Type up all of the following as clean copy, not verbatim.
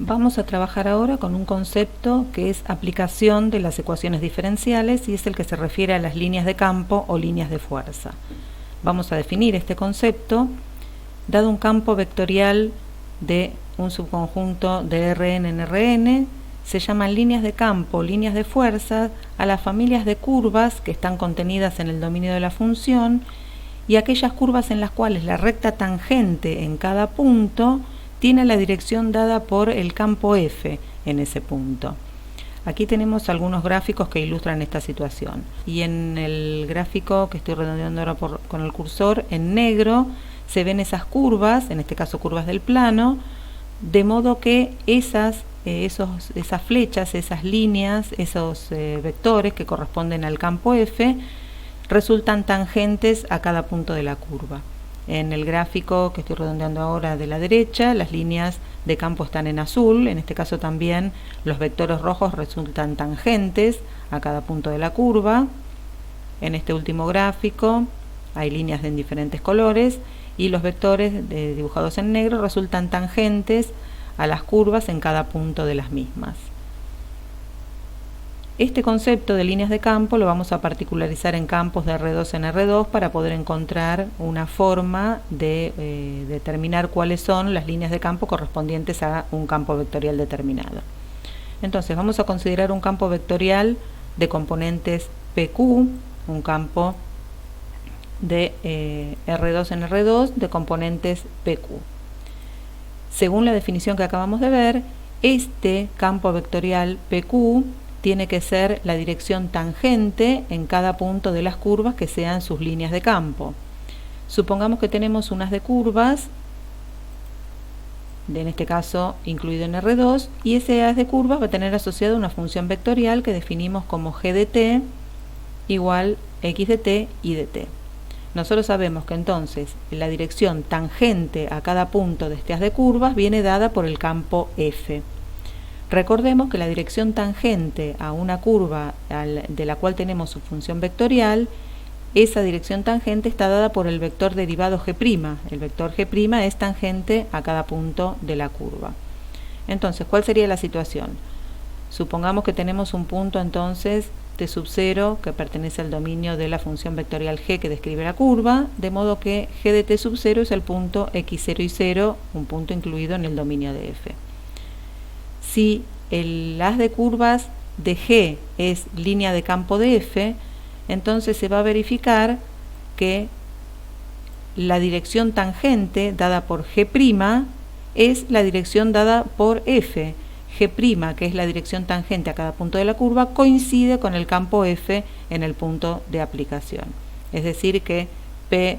Vamos a trabajar ahora con un concepto que es aplicación de las ecuaciones diferenciales y es el que se refiere a las líneas de campo o líneas de fuerza. Vamos a definir este concepto dado un campo vectorial de un subconjunto de Rn en Rn. Se llaman líneas de campo o líneas de fuerza a las familias de curvas que están contenidas en el dominio de la función y aquellas curvas en las cuales la recta tangente en cada punto tiene la dirección dada por el campo F en ese punto. Aquí tenemos algunos gráficos que ilustran esta situación. Y en el gráfico que estoy redondeando ahora con el cursor, en negro, se ven esas curvas, en este caso curvas del plano, de modo que esas flechas, esas líneas, esos vectores que corresponden al campo F, resultan tangentes a cada punto de la curva. En el gráfico que estoy redondeando ahora de la derecha, las líneas de campo están en azul, en este caso también los vectores rojos resultan tangentes a cada punto de la curva. En este último gráfico hay líneas en diferentes colores y los vectores dibujados en negro resultan tangentes a las curvas en cada punto de las mismas. Este concepto de líneas de campo lo vamos a particularizar en campos de R2 en R2 para poder encontrar una forma de determinar cuáles son las líneas de campo correspondientes a un campo vectorial determinado. Entonces vamos a considerar un campo vectorial de componentes PQ, un campo de R2 en R2 de componentes PQ. Según la definición que acabamos de ver, este campo vectorial PQ tiene que ser la dirección tangente en cada punto de las curvas que sean sus líneas de campo. Supongamos que tenemos un haz de curvas, en este caso incluido en R2, y ese haz de curvas va a tener asociado una función vectorial que definimos como g de t igual x de t y de t. Nosotros sabemos que entonces la dirección tangente a cada punto de este haz de curvas viene dada por el campo F. Recordemos que la dirección tangente a una curva de la cual tenemos su función vectorial, esa dirección tangente está dada por el vector derivado g'. El vector g' es tangente a cada punto de la curva. Entonces, ¿cuál sería la situación? Supongamos que tenemos un punto entonces t sub 0 que pertenece al dominio de la función vectorial g que describe la curva, de modo que g de t sub 0 es el punto x0 y 0, un punto incluido en el dominio de f. Si el haz de curvas de G es línea de campo de F, entonces se va a verificar que la dirección tangente dada por G' es la dirección dada por F. G', que es la dirección tangente a cada punto de la curva, coincide con el campo F en el punto de aplicación. Es decir que P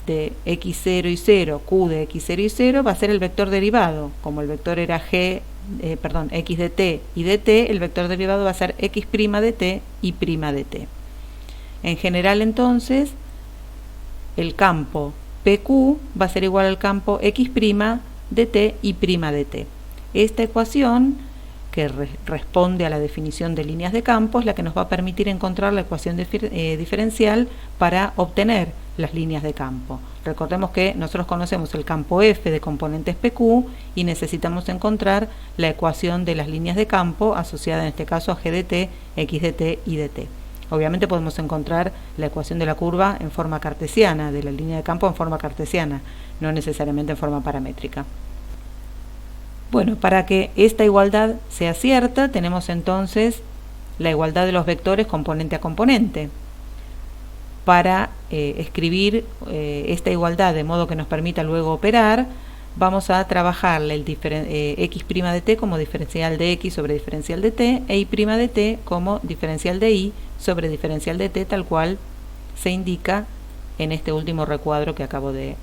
de x0 y 0, q de x0 y 0 va a ser el vector derivado. Como el vector era x de t y de t, el vector derivado va a ser x' de t y' de t. En general entonces, el campo PQ va a ser igual al campo x' de t y' de t. Esta ecuación, que responde a la definición de líneas de campo, es la que nos va a permitir encontrar la ecuación diferencial para obtener las líneas de campo. Recordemos que nosotros conocemos el campo F de componentes PQ y necesitamos encontrar la ecuación de las líneas de campo asociada en este caso a g de t, x de t y de t. Obviamente podemos encontrar la ecuación de la curva en forma cartesiana, de la línea de campo en forma cartesiana, no necesariamente en forma paramétrica. Bueno, para que esta igualdad sea cierta, tenemos entonces la igualdad de los vectores componente a componente. Para escribir esta igualdad de modo que nos permita luego operar, vamos a trabajarle el x' de t como diferencial de x sobre diferencial de t e y' de t como diferencial de y sobre diferencial de t, tal cual se indica en este último recuadro que acabo de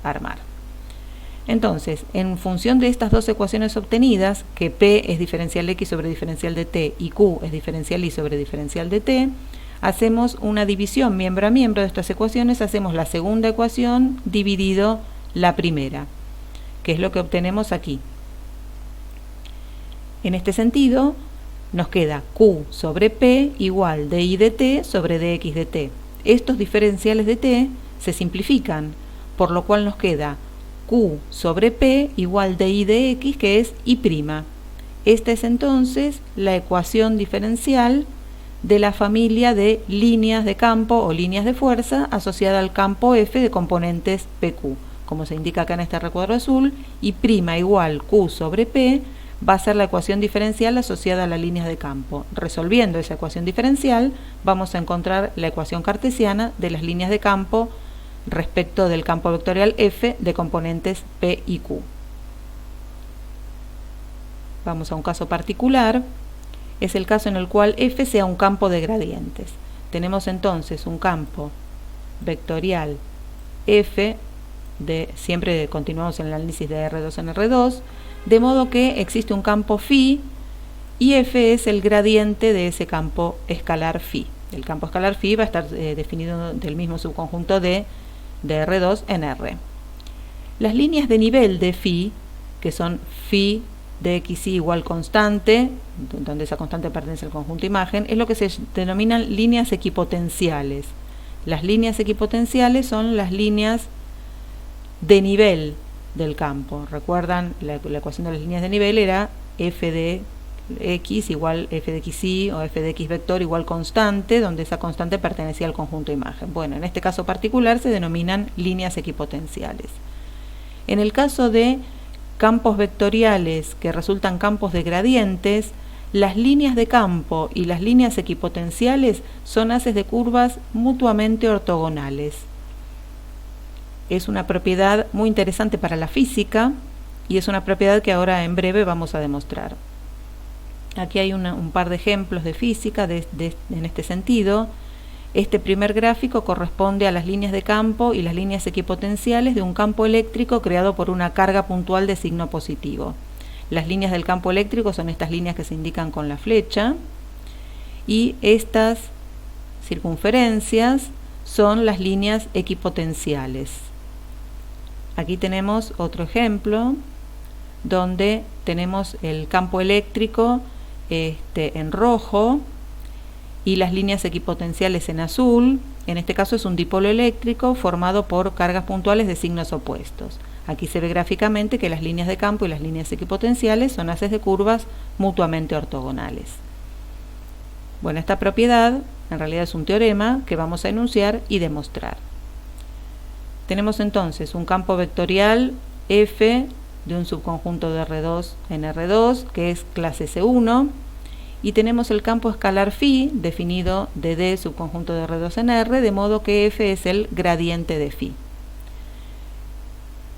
armar. Entonces, en función de estas dos ecuaciones obtenidas, que P es diferencial de x sobre diferencial de t y Q es diferencial y sobre diferencial de t, hacemos una división miembro a miembro de estas ecuaciones, hacemos la segunda ecuación dividido la primera, que es lo que obtenemos aquí. En este sentido, nos queda Q sobre P igual dy de t sobre dx de t. Estos diferenciales de t se simplifican, por lo cual nos queda Q sobre P igual de I de X, que es I'. Esta es entonces la ecuación diferencial de la familia de líneas de campo o líneas de fuerza asociada al campo F de componentes PQ. Como se indica acá en este recuadro azul, I' igual Q sobre P va a ser la ecuación diferencial asociada a las líneas de campo. Resolviendo esa ecuación diferencial, vamos a encontrar la ecuación cartesiana de las líneas de campo respecto del campo vectorial F de componentes P y Q. Vamos a un caso particular. Es el caso en el cual F sea un campo de gradientes. Tenemos entonces un campo vectorial F, siempre continuamos en el análisis de R2 en R2, de modo que existe un campo phi y F es el gradiente de ese campo escalar phi. El campo escalar phi va a estar definido del mismo subconjunto de R2 en R. Las líneas de nivel de phi, que son phi de xy igual constante, donde esa constante pertenece al conjunto imagen, es lo que se denominan líneas equipotenciales. Las líneas equipotenciales son las líneas de nivel del campo. Recuerdan, la ecuación de las líneas de nivel era f de x igual f de xy o f de x vector igual constante, donde esa constante pertenecía al conjunto imagen. Bueno, en este caso particular se denominan líneas equipotenciales. En el caso de campos vectoriales que resultan campos de gradientes, las líneas de campo y las líneas equipotenciales son haces de curvas mutuamente ortogonales. Es una propiedad muy interesante para la física y es una propiedad que ahora en breve vamos a demostrar. Aquí hay un par de ejemplos de física en este sentido. Este primer gráfico corresponde a las líneas de campo y las líneas equipotenciales de un campo eléctrico creado por una carga puntual de signo positivo. Las líneas del campo eléctrico son estas líneas que se indican con la flecha y estas circunferencias son las líneas equipotenciales. Aquí tenemos otro ejemplo donde tenemos el campo eléctrico en rojo y las líneas equipotenciales en azul. En este caso es un dipolo eléctrico formado por cargas puntuales de signos opuestos. Aquí se ve gráficamente que las líneas de campo y las líneas equipotenciales son haces de curvas mutuamente ortogonales. Bueno, esta propiedad en realidad es un teorema que vamos a enunciar y demostrar. Tenemos entonces un campo vectorial F de un subconjunto de R2 en R2, que es clase C1, y tenemos el campo escalar phi definido de D subconjunto de R2 en R, de modo que F es el gradiente de phi.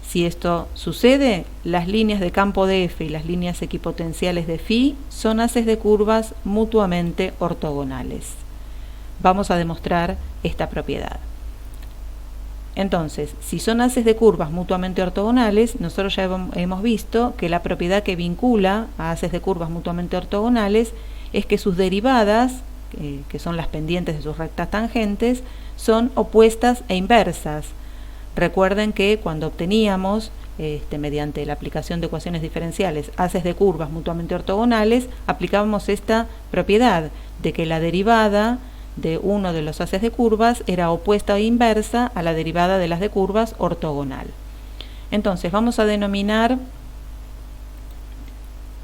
Si esto sucede, las líneas de campo de F y las líneas equipotenciales de phi son haces de curvas mutuamente ortogonales. Vamos a demostrar esta propiedad. Entonces, si son haces de curvas mutuamente ortogonales, nosotros ya hemos visto que la propiedad que vincula a haces de curvas mutuamente ortogonales es que sus derivadas, que son las pendientes de sus rectas tangentes, son opuestas e inversas. Recuerden que cuando obteníamos, mediante la aplicación de ecuaciones diferenciales, haces de curvas mutuamente ortogonales, aplicábamos esta propiedad de que la derivada de uno de los haces de curvas era opuesta e inversa a la derivada de las de curvas ortogonal. Entonces vamos a denominar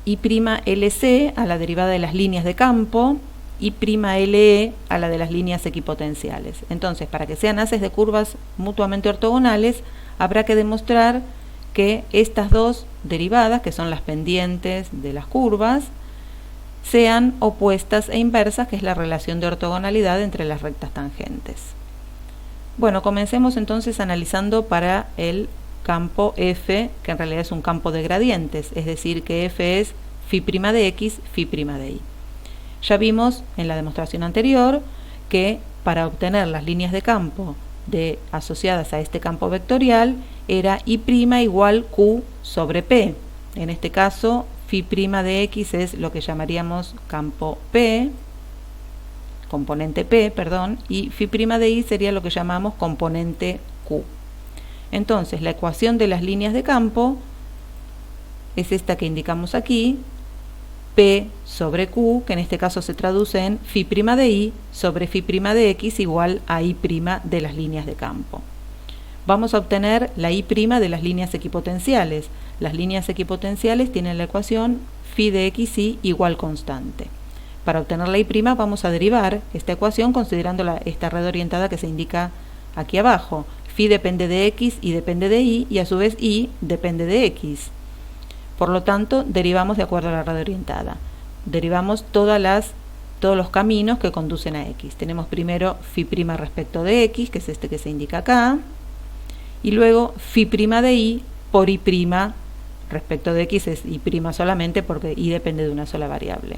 I'LC a la derivada de las líneas de campo, I'LE a la de las líneas equipotenciales. Entonces, para que sean haces de curvas mutuamente ortogonales, habrá que demostrar que estas dos derivadas, que son las pendientes de las curvas, sean opuestas e inversas, que es la relación de ortogonalidad entre las rectas tangentes. Bueno, comencemos entonces analizando para el campo F, que en realidad es un campo de gradientes, es decir, que F es phi' de x, phi' de y. Ya vimos en la demostración anterior que para obtener las líneas de campo asociadas a este campo vectorial era I' igual Q sobre P. En este caso, phi' de x es lo que llamaríamos campo P, componente P, perdón, y phi' de y sería lo que llamamos componente Q. Entonces, la ecuación de las líneas de campo es esta que indicamos aquí, P sobre Q, que en este caso se traduce en phi' de y sobre phi' de x igual a I' de las líneas de campo. vamos a obtener la I' de las líneas equipotenciales. Las líneas equipotenciales tienen la ecuación phi de xi igual constante. Para obtener la I' vamos a derivar esta ecuación considerando esta red orientada que se indica aquí abajo. Phi depende de x y depende de y a su vez y depende de x. Por lo tanto, derivamos de acuerdo a la red orientada. Derivamos todos los caminos que conducen a x. Tenemos primero phi' respecto de x, que es este que se indica acá, y luego phi' de y por y' respecto de x es y' solamente porque y depende de una sola variable.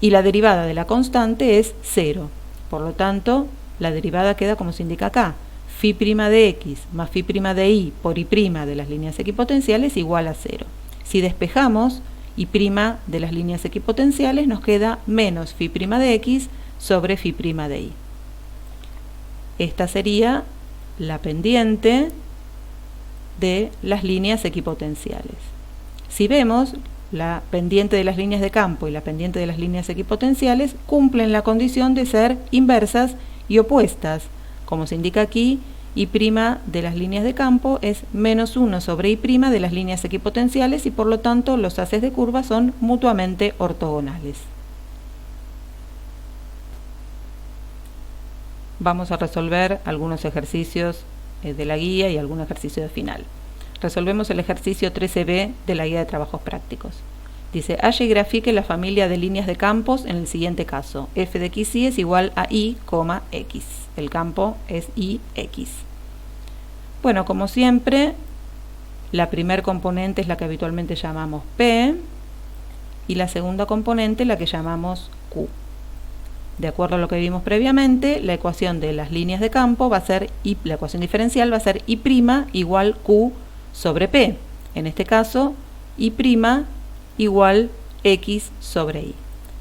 Y la derivada de la constante es 0. Por lo tanto, la derivada queda como se indica acá. Phi' de x más phi' de y por y' de las líneas equipotenciales igual a 0. Si despejamos y' de las líneas equipotenciales, nos queda menos phi' de x sobre phi' de y. Esta sería la pendiente de las líneas equipotenciales. Si vemos, la pendiente de las líneas de campo y la pendiente de las líneas equipotenciales cumplen la condición de ser inversas y opuestas. Como se indica aquí, y' de las líneas de campo es menos 1 sobre y' de las líneas equipotenciales y por lo tanto los haces de curva son mutuamente ortogonales. Vamos a resolver algunos ejercicios de la guía y algún ejercicio de final. Resolvemos el ejercicio 13b de la guía de trabajos prácticos. Dice, halla y grafique la familia de líneas de campos en el siguiente caso. F de xy es igual a y, x. El campo es y, x. Bueno, como siempre, la primer componente es la que habitualmente llamamos P y la segunda componente la que llamamos Q. De acuerdo a lo que vimos previamente, la ecuación de las líneas de campo va a ser la ecuación diferencial va a ser y' igual q sobre p. En este caso, y' igual x sobre y.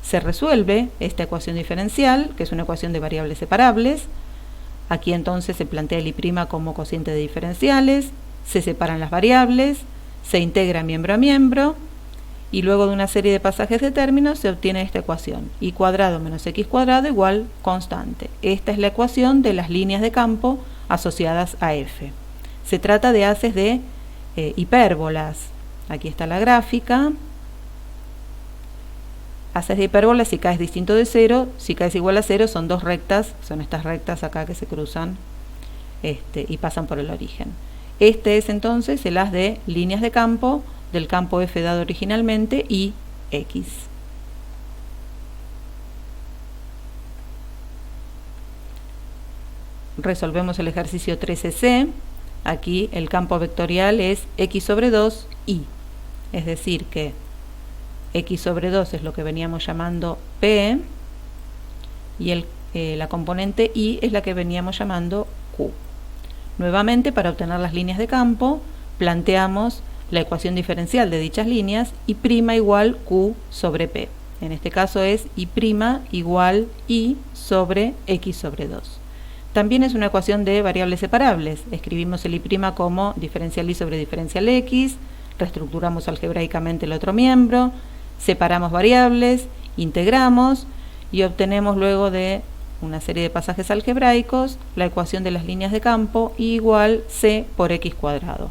Se resuelve esta ecuación diferencial, que es una ecuación de variables separables. Aquí entonces se plantea el y' como cociente de diferenciales, se separan las variables, se integra miembro a miembro, y luego de una serie de pasajes de términos se obtiene esta ecuación, y cuadrado menos x cuadrado igual constante. Esta es la ecuación de las líneas de campo asociadas a f. Se trata de haces de hipérbolas. Aquí está la gráfica. Haces de hipérbolas, si k es distinto de 0, si k es igual a 0, son dos rectas, son estas rectas acá que se cruzan y pasan por el origen. Este es entonces el haz de líneas de campo del campo f dado originalmente y x. Resolvemos el ejercicio 13c. Aquí el campo vectorial es x sobre 2 y. Es decir que x sobre 2 es lo que veníamos llamando p y la componente y es la que veníamos llamando q. Nuevamente, para obtener las líneas de campo, planteamos la ecuación diferencial de dichas líneas y' igual q sobre p. En este caso es y' igual y sobre x sobre 2. También es una ecuación de variables separables. Escribimos el y' como diferencial y sobre diferencial x, reestructuramos algebraicamente el otro miembro, separamos variables, integramos y obtenemos luego de una serie de pasajes algebraicos la ecuación de las líneas de campo igual c por x cuadrado.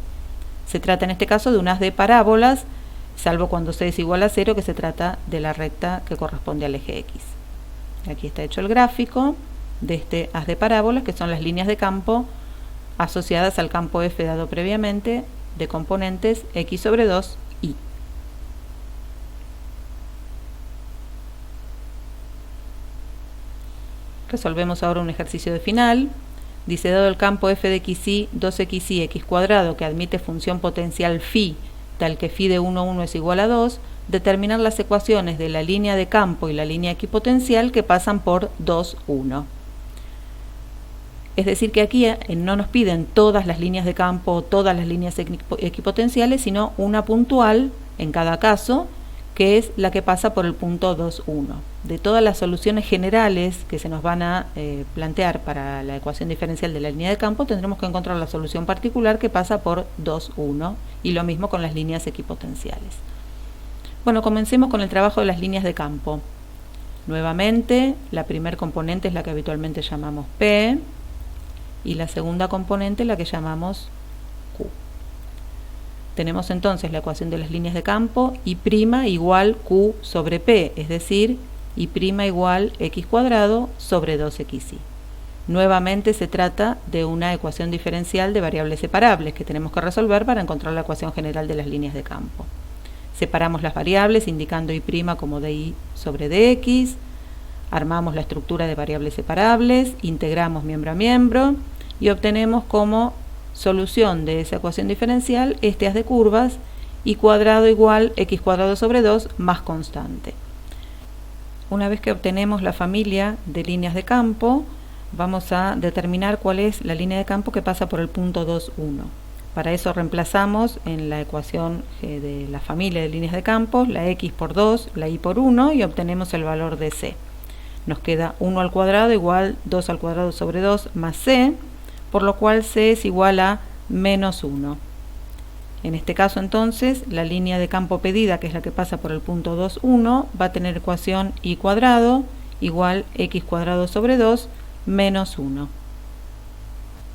Se trata en este caso de un haz de parábolas, salvo cuando c es igual a 0, que se trata de la recta que corresponde al eje x. Aquí está hecho el gráfico de este haz de parábolas, que son las líneas de campo asociadas al campo f dado previamente de componentes x sobre 2 y. Resolvemos ahora un ejercicio de final. Dice, dado el campo f de xy, 2xy x cuadrado que admite función potencial phi, tal que phi de 1, 1 es igual a 2, determinar las ecuaciones de la línea de campo y la línea equipotencial que pasan por 2, 1. Es decir que aquí no nos piden todas las líneas de campo o todas las líneas equipotenciales, sino una puntual en cada caso, que es la que pasa por el punto 2, 1. De todas las soluciones generales que se nos van a plantear para la ecuación diferencial de la línea de campo, tendremos que encontrar la solución particular que pasa por 2, 1, y lo mismo con las líneas equipotenciales. Bueno, comencemos con el trabajo de las líneas de campo. Nuevamente, la primer componente es la que habitualmente llamamos P, y la segunda componente la que llamamos Q. Tenemos entonces la ecuación de las líneas de campo y' igual Q sobre P, es decir, y' igual x cuadrado sobre 2xy. Nuevamente se trata de una ecuación diferencial de variables separables que tenemos que resolver para encontrar la ecuación general de las líneas de campo. Separamos las variables indicando y' como dy sobre dx, armamos la estructura de variables separables, integramos miembro a miembro y obtenemos como solución de esa ecuación diferencial este haz de curvas y cuadrado igual x cuadrado sobre 2 más constante. Una vez que obtenemos la familia de líneas de campo, vamos a determinar cuál es la línea de campo que pasa por el punto 2, 1. Para eso reemplazamos en la ecuación de la familia de líneas de campo la x por 2, la y por 1 y obtenemos el valor de c. Nos queda 1 al cuadrado igual 2 al cuadrado sobre 2 más c, por lo cual c es igual a menos 1. En este caso entonces la línea de campo pedida, que es la que pasa por el punto 2, 1, va a tener ecuación y cuadrado igual x cuadrado sobre 2 menos 1.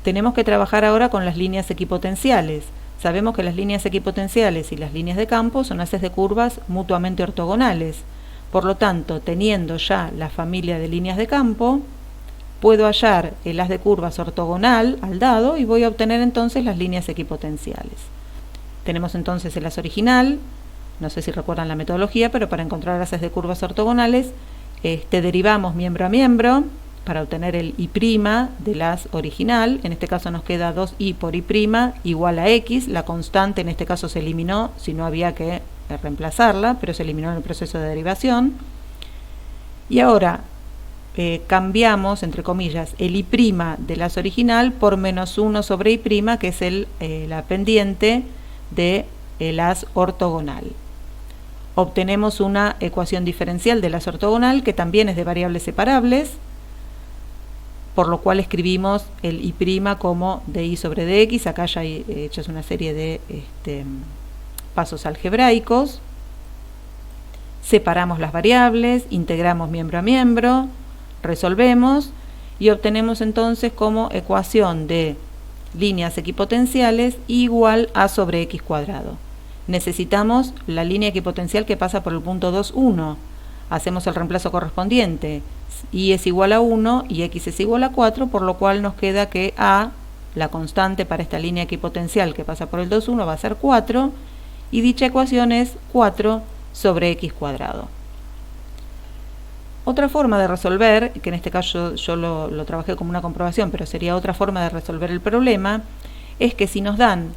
Tenemos que trabajar ahora con las líneas equipotenciales. Sabemos que las líneas equipotenciales y las líneas de campo son haces de curvas mutuamente ortogonales. Por lo tanto, teniendo ya la familia de líneas de campo, puedo hallar el haz de curvas ortogonal al dado y voy a obtener entonces las líneas equipotenciales. Tenemos entonces el haz original, no sé si recuerdan la metodología, pero para encontrar haces de curvas ortogonales, derivamos miembro a miembro para obtener el y' del haz original. En este caso nos queda 2i por y' igual a x. La constante en este caso se eliminó, si no había que reemplazarla, pero se eliminó en el proceso de derivación. Y ahora cambiamos, entre comillas, el y' del haz original por menos 1 sobre y', que es la pendiente del haz ortogonal. Obtenemos una ecuación diferencial del haz ortogonal que también es de variables separables, por lo cual escribimos el y' como dy sobre dx. Acá ya he hecho una serie de pasos algebraicos. Separamos las variables, integramos miembro a miembro, resolvemos y obtenemos entonces como ecuación de líneas equipotenciales igual a sobre x cuadrado. Necesitamos la línea equipotencial que pasa por el punto 2, 1. Hacemos el reemplazo correspondiente. Y es igual a 1 y x es igual a 4, por lo cual nos queda que a, la constante para esta línea equipotencial que pasa por el 2, 1, va a ser 4, y dicha ecuación es 4 sobre x cuadrado. Otra forma de resolver, que en este caso yo lo trabajé como una comprobación, pero sería otra forma de resolver el problema, es que si nos dan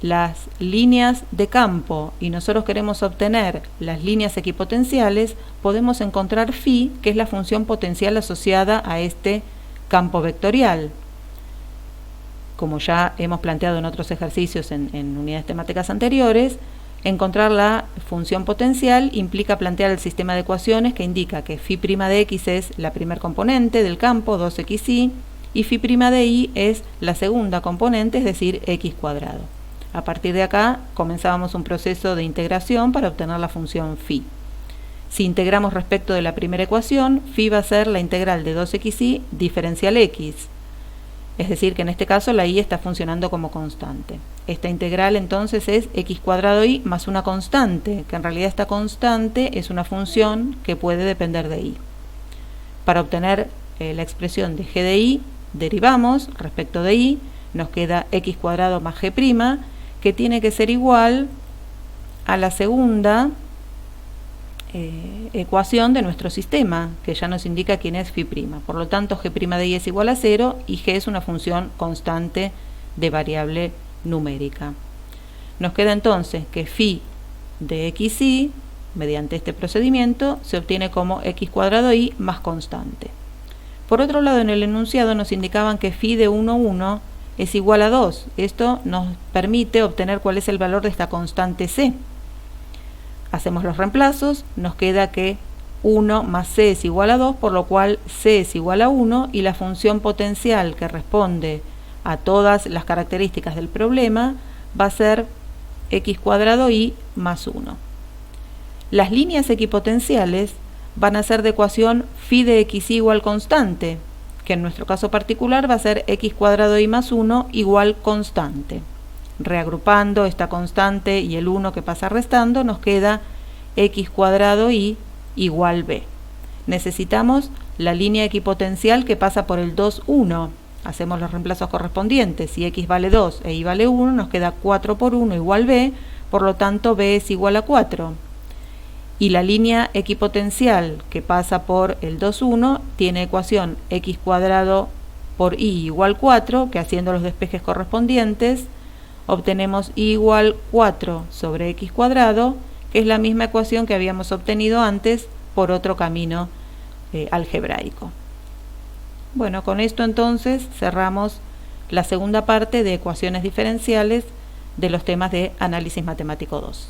las líneas de campo y nosotros queremos obtener las líneas equipotenciales, podemos encontrar phi, que es la función potencial asociada a este campo vectorial. Como ya hemos planteado en otros ejercicios en unidades temáticas anteriores, encontrar la función potencial implica plantear el sistema de ecuaciones que indica que phi' de x es la primer componente del campo, 2xy, y phi' de y es la segunda componente, es decir, x cuadrado. A partir de acá comenzábamos un proceso de integración para obtener la función phi. Si integramos respecto de la primera ecuación, phi va a ser la integral de 2xy diferencial x. Es decir, que en este caso la y está funcionando como constante. Esta integral entonces es x cuadrado y más una constante, que en realidad esta constante es una función que puede depender de y. Para obtener la expresión de g de y, derivamos respecto de y, nos queda x cuadrado más g', que tiene que ser igual a la segunda ecuación de nuestro sistema, que ya nos indica quién es phi'. Por lo tanto, g' de y es igual a 0 y g es una función constante de variable numérica. Nos queda entonces que phi de xy, mediante este procedimiento, se obtiene como x cuadrado y más constante. Por otro lado, en el enunciado nos indicaban que phi de 1, 1 es igual a 2. Esto nos permite obtener cuál es el valor de esta constante c. Hacemos los reemplazos, nos queda que 1 más c es igual a 2, por lo cual c es igual a 1 y la función potencial que responde a todas las características del problema va a ser x cuadrado y más 1. Las líneas equipotenciales van a ser de ecuación phi de xy igual constante. que en nuestro caso particular va a ser x cuadrado y más 1 igual constante. Reagrupando esta constante y el 1 que pasa restando, nos queda x cuadrado y igual b. Necesitamos la línea equipotencial que pasa por el 2, 1. Hacemos los reemplazos correspondientes. Si x vale 2 e y vale 1, nos queda 4 por 1 igual b, por lo tanto b es igual a 4. Y la línea equipotencial que pasa por el 2, 1 tiene ecuación x cuadrado por y igual 4, que haciendo los despejes correspondientes obtenemos y igual 4 sobre x cuadrado, que es la misma ecuación que habíamos obtenido antes por otro camino algebraico. Bueno, con esto entonces cerramos la segunda parte de ecuaciones diferenciales de los temas de análisis matemático 2.